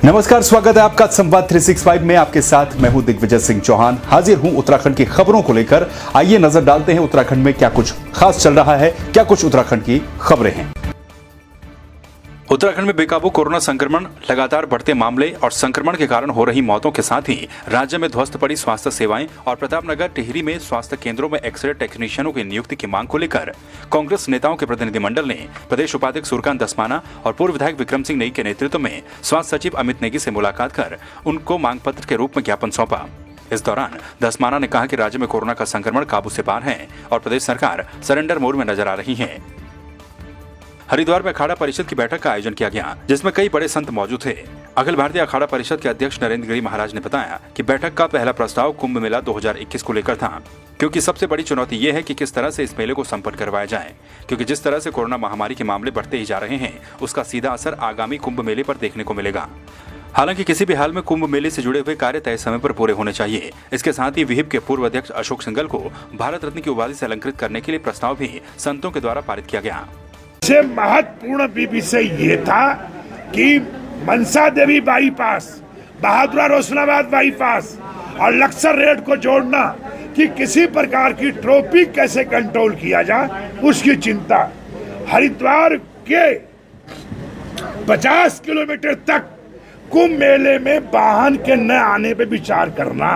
नमस्कार, स्वागत है आपका संवाद 365 में। आपके साथ मैं हूं दिग्विजय सिंह चौहान। हाजिर हूं उत्तराखंड की खबरों को लेकर। आइए नजर डालते हैं उत्तराखंड में क्या कुछ खास चल रहा है, क्या कुछ उत्तराखंड की खबरें हैं। उत्तराखंड में बेकाबू कोरोना संक्रमण, लगातार बढ़ते मामले और संक्रमण के कारण हो रही मौतों के साथ ही राज्य में ध्वस्त पड़ी स्वास्थ्य सेवाएं और प्रतापनगर टिहरी में स्वास्थ्य केंद्रों में एक्सरे टेक्नीशियनों की नियुक्ति की मांग को लेकर कांग्रेस नेताओं के प्रतिनिधिमंडल ने प्रदेश उपाध्यक्ष सूर्यकांत धस्माना और पूर्व विधायक विक्रम सिंह नेगी के नेतृत्व में स्वास्थ्य सचिव अमित नेगी से मुलाकात कर उनको मांग पत्र के रूप में ज्ञापन सौंपा। इस दौरान धस्माना ने कहा कि राज्य में कोरोना का संक्रमण काबू से बाहर है और प्रदेश सरकार सरेंडर मोड में नजर आ रही है। हरिद्वार में अखाड़ा परिषद की बैठक का आयोजन किया गया, जिसमें कई बड़े संत मौजूद थे। अखिल भारतीय अखाड़ा परिषद के अध्यक्ष नरेंद्र गिरी महाराज ने बताया कि बैठक का पहला प्रस्ताव कुंभ मेला 2021 को लेकर था, क्योंकि सबसे बड़ी चुनौती ये है कि किस तरह से इस मेले को संपन्न करवाया जाए, क्योंकि जिस तरह से कोरोना महामारी के मामले बढ़ते ही जा रहे हैं उसका सीधा असर आगामी कुंभ मेले पर देखने को मिलेगा। हालांकि किसी भी हाल में कुंभ मेले से जुड़े हुए कार्य तय समय पर पूरे होने चाहिए। इसके साथ ही विहिप के पूर्व अध्यक्ष अशोक सिंघल को भारत रत्न की उपाधि से अलंकृत करने के लिए प्रस्ताव भी संतों के द्वारा पारित किया गया। सबसे महत्वपूर्ण विषय ये था कि मनसा देवी बाईपास, बहादुरा रोशनाबाद बाईपास और लक्सर रेड को जोड़ना कि किसी प्रकार की ट्रैफिक कैसे कंट्रोल किया जाए, उसकी चिंता। हरिद्वार के 50 किलोमीटर तक कुंभ मेले में वाहन के न आने पे विचार करना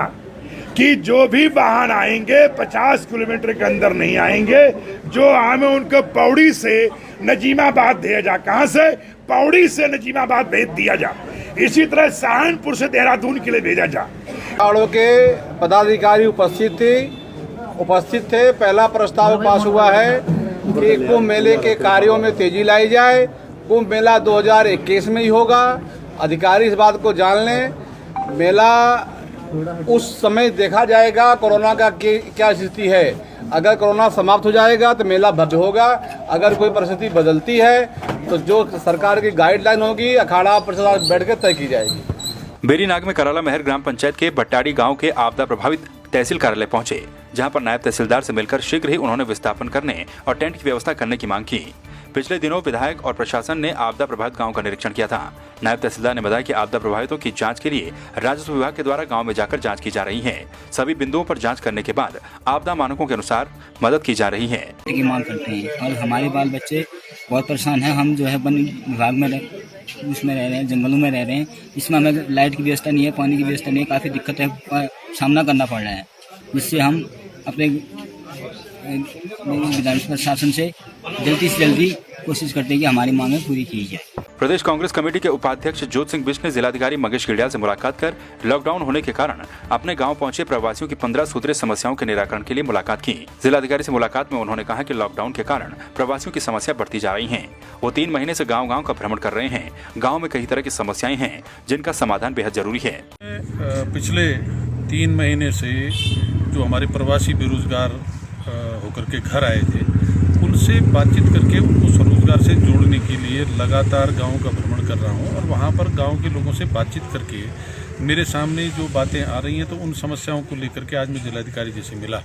कि जो भी वाहन आएंगे 50 किलोमीटर के अंदर नहीं आएंगे। जो हमें उनको पौड़ी से नजीमाबाद भेजा जा, कहां से? पौड़ी से नजीमाबाद भेज दिया जा। इसी तरह सहारनपुर से देहरादून के लिए भेजा जा। अखाड़ों के पदाधिकारी उपस्थित थे। पहला प्रस्ताव पास हुआ है कि कुंभ मेले के कार्यों में तेजी लाई जाए। कुंभ मेला 2021 में ही होगा। अधिकारी इस बात को जान लें। मेला उस समय देखा जाएगा कोरोना का क्या स्थिति है। अगर कोरोना समाप्त हो जाएगा तो मेला भव्य होगा। अगर कोई परिस्थिति बदलती है तो जो सरकार की गाइडलाइन होगी अखाड़ा परिषद बैठ कर तय की जाएगी। बेरीनाग में कराला महर ग्राम पंचायत के भट्टाड़ी गांव के आपदा प्रभावित तहसील कार्यालय पहुंचे, जहां पर नायब तहसीलदार से मिलकर शीघ्र ही उन्होंने विस्थापन करने और टेंट की व्यवस्था करने की मांग की। पिछले दिनों विधायक और प्रशासन ने आपदा प्रभावित गांव का निरीक्षण किया था। नायब तहसीलदार ने बताया कि आपदा प्रभावितों की जांच के लिए राजस्व विभाग के द्वारा गांव में जाकर जांच की जा रही है। सभी बिंदुओं पर जांच करने के बाद आपदा मानकों के अनुसार मदद की जा रही है। मांग करते हैं और हमारे बाल बच्चे बहुत परेशान हैं। हम जो है वन विभाग में उसमें रह रहे हैं, जंगलों में रह रहे हैं। इसमें हमें लाइट की व्यवस्था नहीं है, पानी की व्यवस्था नहीं है। काफ़ी दिक्कत है, सामना करना पड़ रहा है, जिससे हम अपने विधायक प्रशासन से जल्दी से जल्दी कोशिश करते हैं कि हमारी मांगें पूरी की जाए। प्रदेश कांग्रेस कमेटी के उपाध्यक्ष जोत सिंह बिष्ट ने जिलाधिकारी मगेश गिड़ियाल से मुलाकात कर लॉकडाउन होने के कारण अपने गांव पहुंचे प्रवासियों की 15 सूत्रीय समस्याओं के निराकरण के लिए मुलाकात की। जिलाधिकारी से मुलाकात में उन्होंने कहा कि लॉकडाउन के कारण प्रवासियों की समस्या बढ़ती जा रही है। वो 3 महीने से गाँव का भ्रमण कर रहे हैं। गाँव में कई तरह की समस्याएं हैं जिनका समाधान बेहद जरूरी है। पिछले 3 महीने से जो हमारे प्रवासी बेरोजगार होकर के घर आए थे, उनसे बातचीत करके उनको स्वरोजगार से जोड़ने के लिए लगातार गांव का भ्रमण कर रहा हूं और वहां पर गांव के लोगों से बातचीत करके मेरे सामने जो बातें आ रही हैं तो उन समस्याओं को लेकर के आज मैं जिलाधिकारी जी से मिला।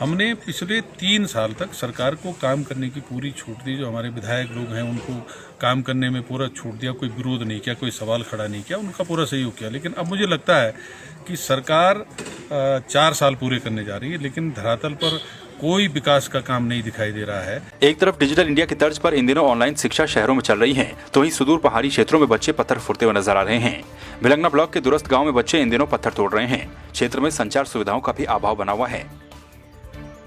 हमने पिछले 3 साल तक सरकार को काम करने की पूरी छूट दी। जो हमारे विधायक लोग हैं उनको काम करने में पूरा छूट दिया, कोई विरोध नहीं किया, कोई सवाल खड़ा नहीं किया, उनका पूरा सहयोग किया। लेकिन अब मुझे लगता है कि सरकार 4 साल पूरे करने जा रही है, लेकिन धरातल पर कोई विकास का काम नहीं दिखाई दे रहा है। एक तरफ डिजिटल इंडिया की तर्ज पर इन दिनों ऑनलाइन शिक्षा शहरों में चल रही है, तो वहीं सुदूर पहाड़ी क्षेत्रों में बच्चे पत्थर फोड़ते हुए नजर आ रहे हैं। भिलंगना ब्लॉक के दूरस्थ गांव में बच्चे इन दिनों पत्थर तोड़ रहे हैं। क्षेत्र में संचार सुविधाओं का भी अभाव बना हुआ है।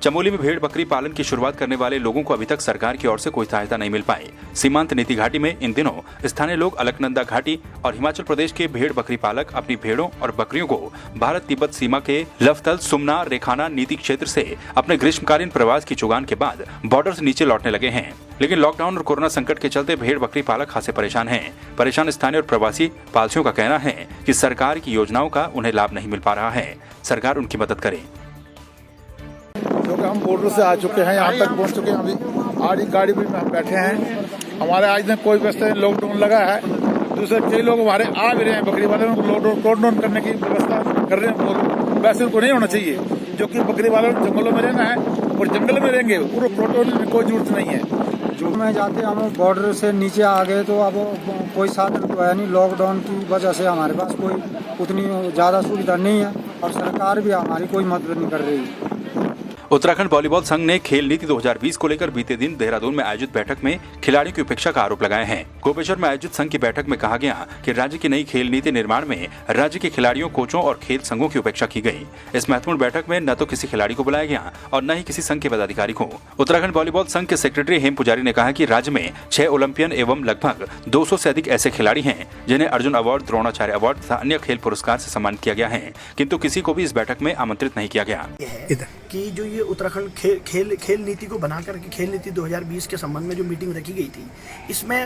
चमोली में भेड़ बकरी पालन की शुरुआत करने वाले लोगों को अभी तक सरकार की ओर से कोई सहायता नहीं मिल पाई। सीमांत नीति घाटी में इन दिनों स्थानीय लोग अलकनंदा घाटी और हिमाचल प्रदेश के भेड़ बकरी पालक अपनी भेड़ों और बकरियों को भारत तिब्बत सीमा के लफतल, सुमना, रेखाना नीति क्षेत्र से अपने ग्रीष्मकालीन प्रवास की चुगान के बाद बॉर्डर से नीचे लौटने लगे हैं। लेकिन लॉकडाउन और कोरोना संकट के चलते भेड़ बकरी पालक खासे परेशान हैं। परेशान स्थानीय और प्रवासी पालसियों का कहना है कि सरकार की योजनाओं का उन्हें लाभ नहीं मिल पा रहा है। सरकार उनकी मदद करे। क्योंकि हम बॉर्डर से आ चुके हैं, यहाँ तक पहुँच चुके हैं। अभी आड़ी गाड़ी में हम बैठे हैं। हमारे आज में कोई व्यवस्था लॉकडाउन लगा है। दूसरे कई लोग हमारे आ भी रहे हैं, बकरी वाले लॉकडाउन करने की व्यवस्था कर रहे हैं। वैसे उनको नहीं होना चाहिए, जो कि बकरी वालों जंगलों में रहना है और जंगल में रहेंगे, पूरा लॉकडाउन में कोई जरूरत नहीं है। जो में जाते हम बॉर्डर से नीचे आ गए तो अब कोई साधन तो है नहीं, लॉकडाउन की वजह से हमारे पास कोई उतनी ज़्यादा सुविधा नहीं है और सरकार भी हमारी कोई मदद नहीं कर रही है। उत्तराखंड वॉलीबॉल संघ ने खेल नीति 2020 को लेकर बीते दिन देहरादून में आयोजित बैठक में खिलाड़ियों की उपेक्षा का आरोप लगाए हैं। गोपेश्वर में आयोजित संघ की बैठक में कहा गया कि राज्य की नई खेल नीति निर्माण में राज्य के खिलाड़ियों, कोचों और खेल संघों की उपेक्षा की गई। इस महत्वपूर्ण बैठक में न तो किसी खिलाड़ी को बुलाया गया और न ही किसी संघ के पदाधिकारी को। उत्तराखंड वॉलीबॉल संघ के सेक्रेटरी हेम पुजारी ने कहा कि राज्य में 6 ओलंपियन एवं लगभग 200 से अधिक ऐसे खिलाड़ी हैं जिन्हें अर्जुन अवार्ड, द्रोणाचार्य अवार्ड तथा अन्य खेल पुरस्कार से सम्मानित किया गया है, किंतु किसी को भी इस बैठक में आमंत्रित नहीं किया गया। कि जो ये उत्तराखंड खेल नीति को बनाकर के खेल नीति 2020 के संबंध में जो मीटिंग रखी गई थी, इसमें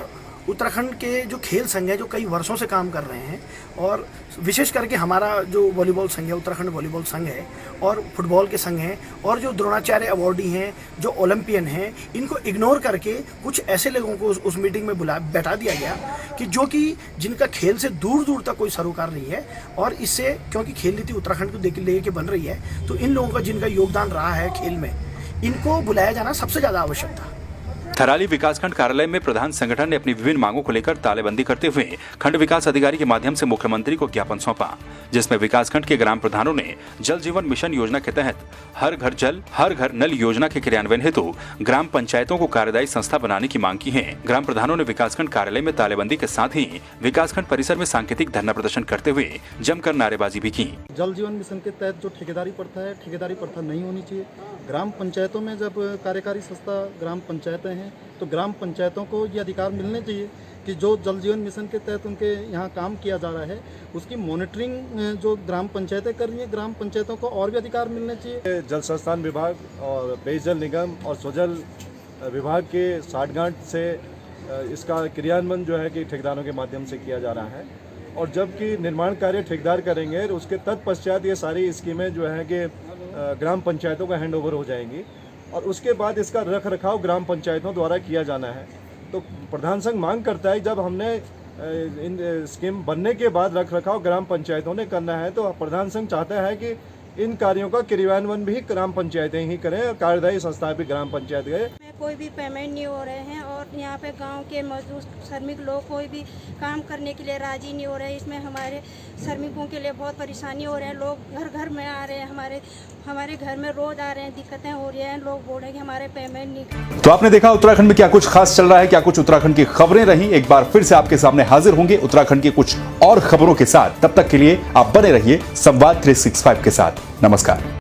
उत्तराखंड के जो खेल संघ है जो कई वर्षों से काम कर रहे हैं और विशेष करके हमारा जो वॉलीबॉल संघ है, उत्तराखंड वॉलीबॉल संघ है और फुटबॉल के संघ हैं और जो द्रोणाचार्य अवार्डी हैं, जो ओलंपियन हैं, इनको इग्नोर करके कुछ ऐसे लोगों को उस मीटिंग में बैठा दिया गया कि जो कि जिनका खेल से दूर दूर तक कोई सरोकार नहीं है। और इससे क्योंकि खेल नीति उत्तराखंड को लेके बन रही है तो इन लोगों का जिनका योगदान रहा है खेल में, इनको बुलाया जाना सबसे ज़्यादा आवश्यक था। थराली विकासखंड कार्यालय में प्रधान संगठन ने अपनी विभिन्न मांगों को लेकर तालेबंदी करते हुए खंड विकास अधिकारी के माध्यम से मुख्यमंत्री को ज्ञापन सौंपा, जिसमें विकासखंड के ग्राम प्रधानों ने जल जीवन मिशन योजना के तहत हर घर जल हर घर नल योजना के क्रियान्वयन हेतु ग्राम पंचायतों को कार्यदायी संस्था बनाने की मांग की है। ग्राम प्रधानों ने विकासखंड कार्यालय में तालेबंदी के साथ ही विकासखंड परिसर में सांकेतिक धरना प्रदर्शन करते हुए जमकर नारेबाजी भी की। जल जीवन मिशन के तहत जो ठेकेदारी प्रथा है, ठेकेदारी प्रथा नहीं होनी चाहिए। ग्राम पंचायतों में जब कार्यकारी संस्था ग्राम पंचायतें हैं तो ग्राम पंचायतों को ये अधिकार मिलने चाहिए कि जो जल जीवन मिशन के तहत उनके यहाँ काम किया जा रहा है उसकी मॉनिटरिंग जो ग्राम पंचायतें कर रही हैं, ग्राम पंचायतों को और भी अधिकार मिलने चाहिए। जल संस्थान विभाग और पेयजल निगम और स्वजल विभाग के साठगांठ से इसका क्रियान्वयन जो है कि ठेकेदारों के माध्यम से किया जा रहा है और जबकि निर्माण कार्य ठेकेदार करेंगे उसके तत्पश्चात ये सारी स्कीमें जो है कि ग्राम पंचायतों का हैंड ओवर हो जाएंगी और उसके बाद इसका रख रखाव ग्राम पंचायतों द्वारा किया जाना है। तो प्रधान संघ मांग करता है जब हमने इन स्कीम बनने के बाद रख रखाव ग्राम पंचायतों ने करना है तो प्रधान संघ चाहता है कि इन कार्यों का क्रियान्वयन भी ग्राम पंचायतें ही करें और कार्यदायी संस्था भी ग्राम पंचायत गए। कोई भी पेमेंट नहीं हो रहे हैं और यहाँ पे गांव के मजदूर श्रमिक लोग कोई भी काम करने के लिए राजी नहीं हो रहे हैं। इसमें हमारे श्रमिकों के लिए बहुत परेशानी हो रहे हैं। लोग घर घर में आ रहे हैं, हमारे घर में रोज आ रहे हैं, दिक्कतें हो रही हैं। लोग बोल रहे हैं कि हमारे पेमेंट नहीं। तो आपने देखा उत्तराखंड में क्या कुछ खास चल रहा है, क्या कुछ उत्तराखंड की खबरें रही। एक बार फिर से आपके सामने हाजिर होंगे उत्तराखंड की कुछ और खबरों के साथ। तब तक के लिए आप बने रहिए संवाद 365 के साथ। नमस्कार।